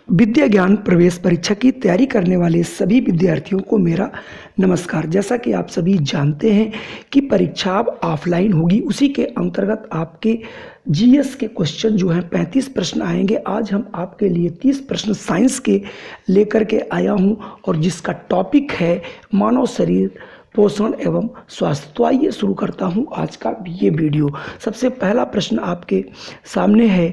विद्या ज्ञान प्रवेश परीक्षा की तैयारी करने वाले सभी विद्यार्थियों को मेरा नमस्कार। जैसा कि आप सभी जानते हैं कि परीक्षा अब ऑफलाइन होगी, उसी के अंतर्गत आपके जीएस के क्वेश्चन जो हैं 35 प्रश्न आएंगे। आज हम आपके लिए 30 प्रश्न साइंस के लेकर के आया हूं और जिसका टॉपिक है मानव शरीर, पोषण एवं स्वास्थ्य। तो आइए शुरू करता हूं आज का ये वीडियो। सबसे पहला प्रश्न आपके सामने है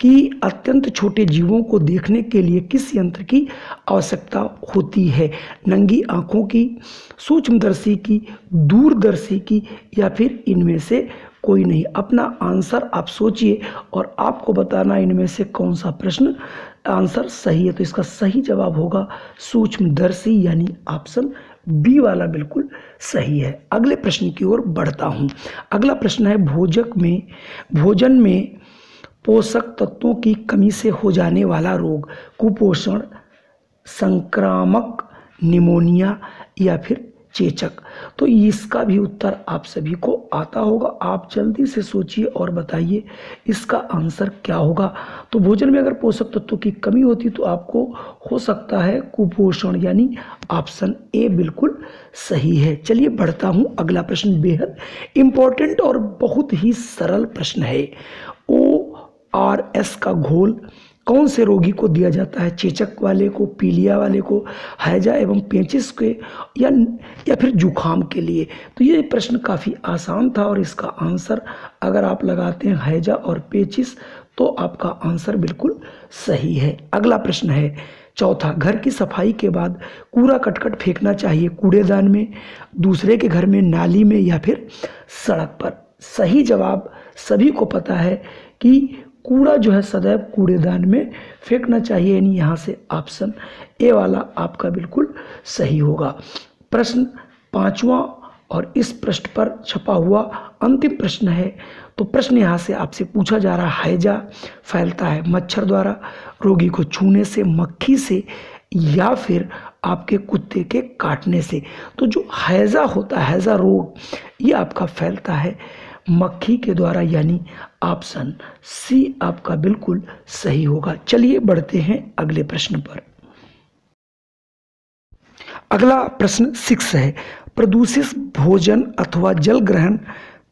कि अत्यंत छोटे जीवों को देखने के लिए किस यंत्र की आवश्यकता होती है? नंगी आंखों की, सूक्ष्मदर्शी की, दूरदर्शी की या फिर इनमें से कोई नहीं। अपना आंसर आप सोचिए और आपको बताना इनमें से कौन सा प्रश्न आंसर सही है। तो इसका सही जवाब होगा सूक्ष्मदर्शी, यानी ऑप्शन बी वाला बिल्कुल सही है। अगले प्रश्न की ओर बढ़ता हूँ। अगला प्रश्न है भोजन में पोषक तत्वों की कमी से हो जाने वाला रोग, कुपोषण, संक्रामक, निमोनिया या फिर चेचक। तो इसका भी उत्तर आप सभी को आता होगा। आप जल्दी से सोचिए और बताइए इसका आंसर क्या होगा। तो भोजन में अगर पोषक तत्वों की कमी होती तो आपको हो सकता है कुपोषण, यानी ऑप्शन ए बिल्कुल सही है। चलिए बढ़ता हूं। अगला प्रश्न बेहद इंपॉर्टेंट और बहुत ही सरल प्रश्न है। ORS का घोल कौन से रोगी को दिया जाता है? चेचक वाले को, पीलिया वाले को, हैजा एवं पेचिश के या फिर जुखाम के लिए? तो ये प्रश्न काफ़ी आसान था और इसका आंसर अगर आप लगाते हैं हैजा और पेचिश तो आपका आंसर बिल्कुल सही है। अगला प्रश्न है चौथा, घर की सफाई के बाद कूड़ा कटकट फेंकना चाहिए कूड़ेदान में, दूसरे के घर में, नाली में या फिर सड़क पर? सही जवाब सभी को पता है कि कूड़ा जो है सदैव कूड़ेदान में फेंकना चाहिए, यानी यहाँ से ऑप्शन ए वाला आपका बिल्कुल सही होगा। प्रश्न पांचवा और इस पृष्ठ पर छपा हुआ अंतिम प्रश्न है। तो प्रश्न यहाँ से आपसे पूछा जा रहा है, हैजा फैलता है मच्छर द्वारा, रोगी को छूने से, मक्खी से या फिर आपके कुत्ते के काटने से? तो जो हैजा होता है, हैजा रोग, ये आपका फैलता है मक्खी के द्वारा, यानी ऑप्शन सी आपका बिल्कुल सही होगा। चलिए बढ़ते हैं अगले प्रश्न पर। अगला प्रश्न 6 है, प्रदूषित भोजन अथवा जल ग्रहण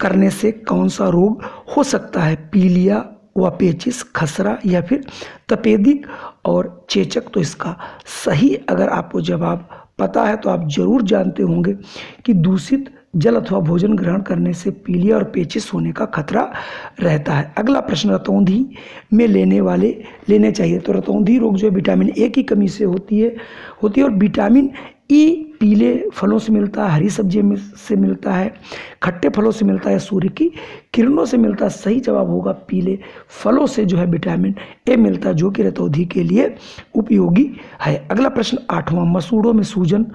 करने से कौन सा रोग हो सकता है? पीलिया व पेचिश, खसरा या फिर तपेदिक और चेचक? तो इसका सही अगर आपको जवाब पता है तो आप जरूर जानते होंगे कि दूषित जल अथवा भोजन ग्रहण करने से पीलिया और पेचिश होने का खतरा रहता है। अगला प्रश्न, रतौंधी में लेने चाहिए। तो रतौंधी रोग जो है विटामिन ए की कमी से होती है और विटामिन ई पीले फलों से मिलता है, हरी सब्जियों से मिलता है, खट्टे फलों से मिलता है, सूर्य की किरणों से मिलता है। सही जवाब होगा पीले फलों से जो है विटामिन ए मिलता है, जो कि रतौंधी के लिए उपयोगी है। अगला प्रश्न 8वां, मसूड़ों में सूजन,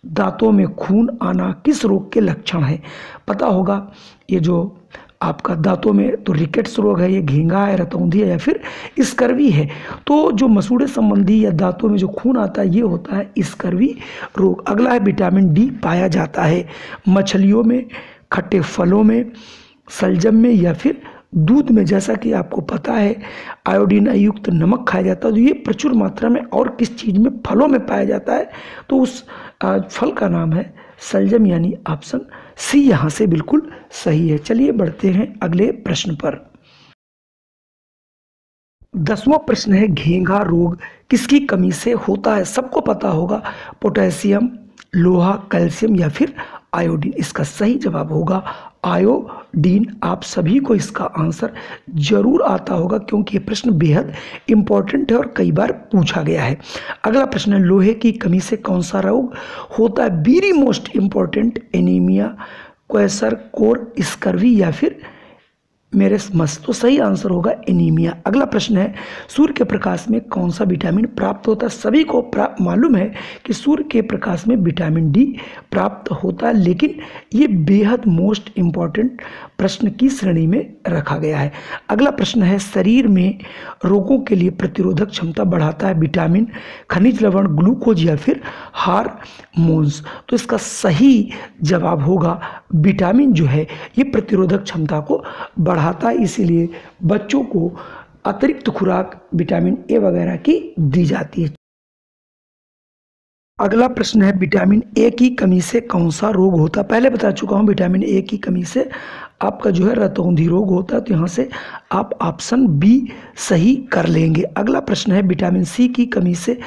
दांतों में खून आना किस रोग के लक्षण है? पता होगा ये जो आपका दांतों में तो रिकेट्स रोग है, ये घींगा है, रतौंधी है या फिर स्कर्वी है? तो जो मसूड़े संबंधी या दांतों में जो खून आता है ये होता है स्कर्वी रोग। अगला है विटामिन डी पाया जाता है मछलियों में, खट्टे फलों में, शलजम में या फिर दूध में? जैसा कि आपको पता है आयोडीन युक्त नमक खाया जाता है, तो ये प्रचुर मात्रा में और किस चीज़ में? फलों में पाया जाता है। तो उस फल का नाम है शलजम, यानी ऑप्शन सी यहाँ से बिल्कुल सही है। चलिए बढ़ते हैं अगले प्रश्न पर। 10वां प्रश्न है, घेंघा रोग किसकी कमी से होता है? सबको पता होगा पोटेशियम, लोहा, कैल्शियम या फिर आयोडीन? इसका सही जवाब होगा आयोडीन। आप सभी को इसका आंसर जरूर आता होगा क्योंकि ये प्रश्न बेहद इंपॉर्टेंट है और कई बार पूछा गया है। अगला प्रश्न है, लोहे की कमी से कौन सा रोग होता है? Very most important, anaemia, kwashiorkor, scurvy या फिर मेरेस्मस? तो सही आंसर होगा एनीमिया। अगला प्रश्न है, सूर्य के प्रकाश में कौन सा विटामिन प्राप्त होता है? सभी को मालूम है कि सूर्य के प्रकाश में विटामिन डी प्राप्त होता है, लेकिन ये बेहद मोस्ट इम्पॉर्टेंट प्रश्न की श्रेणी में रखा गया है। अगला प्रश्न है, शरीर में रोगों के लिए प्रतिरोधक क्षमता बढ़ाता है विटामिन, खनिज लवण, ग्लूकोज या फिर हार्मोन्स? तो इसका सही जवाब होगा विटामिन जो है ये प्रतिरोधक क्षमता को बढ़ाता है, इसीलिए बच्चों को अतिरिक्त खुराक विटामिन ए वगैरह की दी जाती है। अगला प्रश्न है, विटामिन ए की कमी से कौन सा रोग होता है? पहले बता चुका हूँ, विटामिन ए की कमी से आपका जो है रतौंधी रोग होता है, तो यहाँ से आप ऑप्शन बी सही कर लेंगे। अगला प्रश्न है, विटामिन सी की कमी से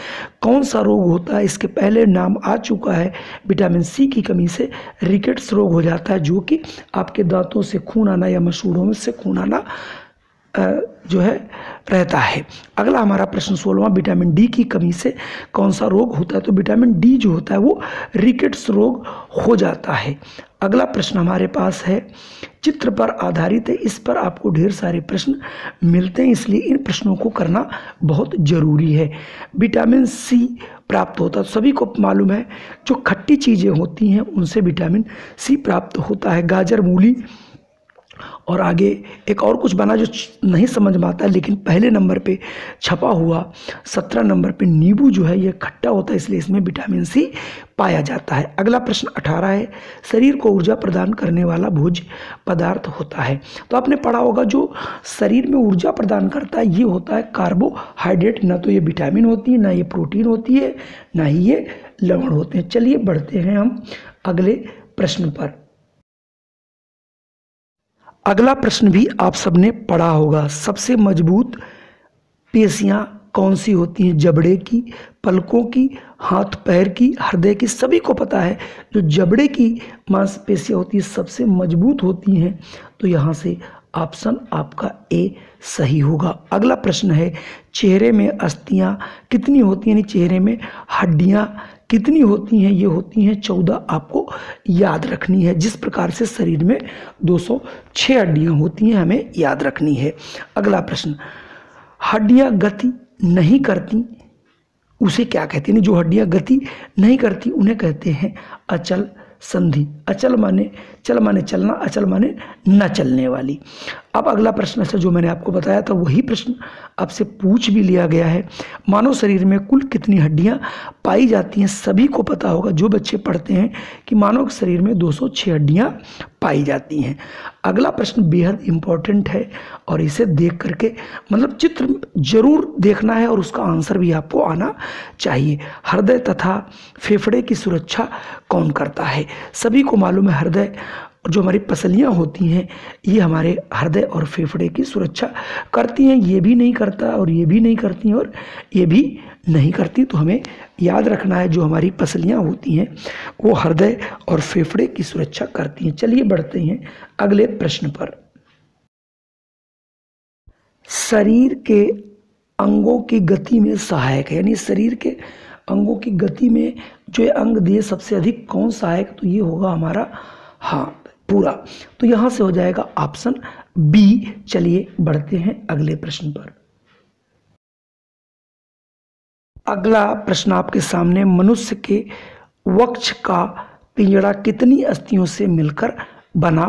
कौन सा रोग होता है? इसके पहले नाम आ चुका है, विटामिन सी की कमी से रिकेट्स रोग हो जाता है, जो कि आपके दांतों से खून आना या मसूड़ों में से खून आना जो है रहता है। अगला हमारा प्रश्न 16वां, विटामिन डी की कमी से कौन सा रोग होता है? तो विटामिन डी जो होता है वो रिकेट्स रोग हो जाता है। अगला प्रश्न हमारे पास है, चित्र पर आधारित है, इस पर आपको ढेर सारे प्रश्न मिलते हैं, इसलिए इन प्रश्नों को करना बहुत जरूरी है। विटामिन सी प्राप्त होता है, सभी को मालूम है, जो खट्टी चीज़ें होती हैं उनसे विटामिन सी प्राप्त होता है। गाजर, मूली और आगे एक और कुछ बना जो नहीं समझ में आता है, लेकिन पहले नंबर पे छपा हुआ 17 नंबर पे नींबू जो है ये खट्टा होता है, इसलिए इसमें विटामिन सी पाया जाता है। अगला प्रश्न 18 है, शरीर को ऊर्जा प्रदान करने वाला भोज्य पदार्थ होता है? तो आपने पढ़ा होगा, जो शरीर में ऊर्जा प्रदान करता है ये होता है कार्बोहाइड्रेट। ना तो ये विटामिन होती है, ना ये प्रोटीन होती है, ना ही ये लवण होते हैं। चलिए बढ़ते हैं हम अगले प्रश्न पर। अगला प्रश्न भी आप सबने पढ़ा होगा, सबसे मजबूत पेशियां कौन सी होती हैं? जबड़े की, पलकों की, हाथ पैर की, हृदय की। सभी को पता है जो जबड़े की मांसपेशियां होती है सबसे मजबूत होती हैं, तो यहाँ से ऑप्शन आपका ए सही होगा। अगला प्रश्न है, चेहरे में अस्थियां कितनी होती हैं? यानी चेहरे में हड्डियां कितनी होती हैं? ये होती हैं 14, आपको याद रखनी है। जिस प्रकार से शरीर में 206 हड्डियां होती हैं, हमें याद रखनी है। अगला प्रश्न, हड्डियां गति नहीं करती उसे क्या कहते हैं? जो हड्डियां गति नहीं करती उन्हें कहते हैं अचल संधि। अचल माने चल माने चलना, अचल माने न चलने वाली। अब अगला प्रश्न से जो मैंने आपको बताया था वही प्रश्न आपसे पूछ भी लिया गया है। मानव शरीर में कुल कितनी हड्डियां पाई जाती हैं? सभी को पता होगा, जो बच्चे पढ़ते हैं, कि मानव शरीर में 206 हड्डियां पाई जाती हैं। अगला प्रश्न बेहद इंपॉर्टेंट है और इसे देख करके मतलब चित्र जरूर देखना है और उसका आंसर भी आपको आना चाहिए। हृदय तथा फेफड़े की सुरक्षा कौन करता है? सभी को मालूम है, हृदय जो हमारी पसलियां होती हैं ये हमारे हृदय और फेफड़े की सुरक्षा करती हैं। ये भी नहीं करता और ये भी नहीं करती और ये भी नहीं करती, तो हमें याद रखना है जो हमारी पसलियां होती हैं वो हृदय और फेफड़े की सुरक्षा करती हैं। चलिए बढ़ते हैं अगले प्रश्न पर। शरीर के अंगों की गति में सहायक है, यानी शरीर के अंगों की गति में जो अंग दिए सबसे अधिक कौन सहायक? तो ये होगा हमारा हाथ पूरा, तो यहां से हो जाएगा ऑप्शन बी। चलिए बढ़ते हैं अगले प्रश्न पर। अगला प्रश्न आपके सामने, मनुष्य के वक्ष का पिंजरा कितनी अस्थियों से मिलकर बना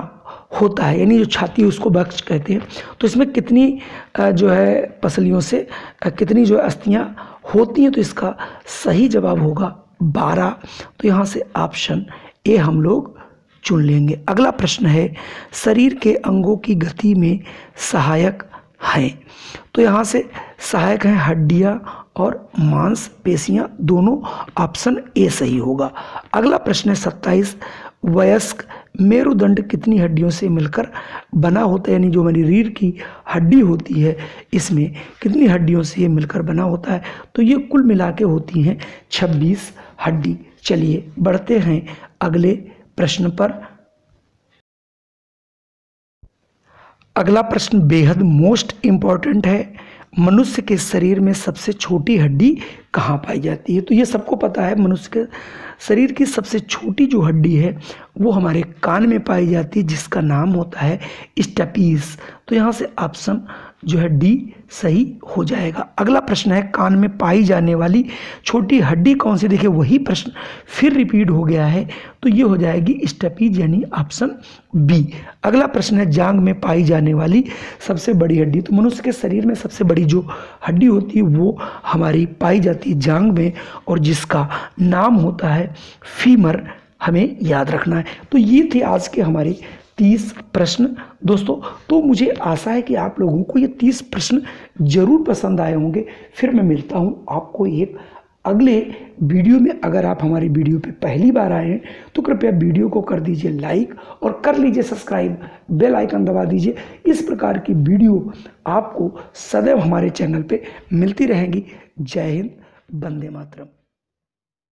होता है? यानी जो छाती है उसको वक्ष कहते हैं, तो इसमें कितनी जो है पसलियों से कितनी जो अस्थियां होती हैं? तो इसका सही जवाब होगा 12, तो यहाँ से ऑप्शन ए हम लोग चुन लेंगे। अगला प्रश्न है, शरीर के अंगों की गति में सहायक हैं, तो यहाँ से सहायक हैं हड्डियाँ और मांसपेशियाँ, दोनों ऑप्शन ए सही होगा। अगला प्रश्न है 27, वयस्क मेरुदंड कितनी हड्डियों से मिलकर बना होता है? यानी जो हमारी रीढ़ की हड्डी होती है इसमें कितनी हड्डियों से ये मिलकर बना होता है? तो ये कुल मिला के होती हैं 26 हड्डी। चलिए बढ़ते हैं अगले प्रश्न पर। अगला प्रश्न बेहद मोस्ट इंपॉर्टेंट है, मनुष्य के शरीर में सबसे छोटी हड्डी कहाँ पाई जाती है? तो ये सबको पता है, मनुष्य के शरीर की सबसे छोटी जो हड्डी है वो हमारे कान में पाई जाती है, जिसका नाम होता है स्टेपीज। तो यहाँ से ऑप्शन जो है डी सही हो जाएगा। अगला प्रश्न है, कान में पाई जाने वाली छोटी हड्डी कौन सी? देखिए वही प्रश्न फिर रिपीट हो गया है, तो ये हो जाएगी स्टेपीज, यानी ऑप्शन बी। अगला प्रश्न है, जांघ में पाई जाने वाली सबसे बड़ी हड्डी। तो मनुष्य के शरीर में सबसे बड़ी जो हड्डी होती है वो हमारी पाई जाती है जांघ में, और जिसका नाम होता है फीमर, हमें याद रखना है। तो ये थे आज के हमारे 30 प्रश्न दोस्तों। तो मुझे आशा है कि आप लोगों को ये 30 प्रश्न जरूर पसंद आए होंगे। फिर मैं मिलता हूँ आपको एक अगले वीडियो में। अगर आप हमारी वीडियो पे पहली बार आए हैं तो कृपया वीडियो को कर दीजिए लाइक और कर लीजिए सब्सक्राइब, बेल आइकन दबा दीजिए। इस प्रकार की वीडियो आपको सदैव हमारे चैनल पे मिलती रहेंगी। जय हिंद, वंदे मातरम।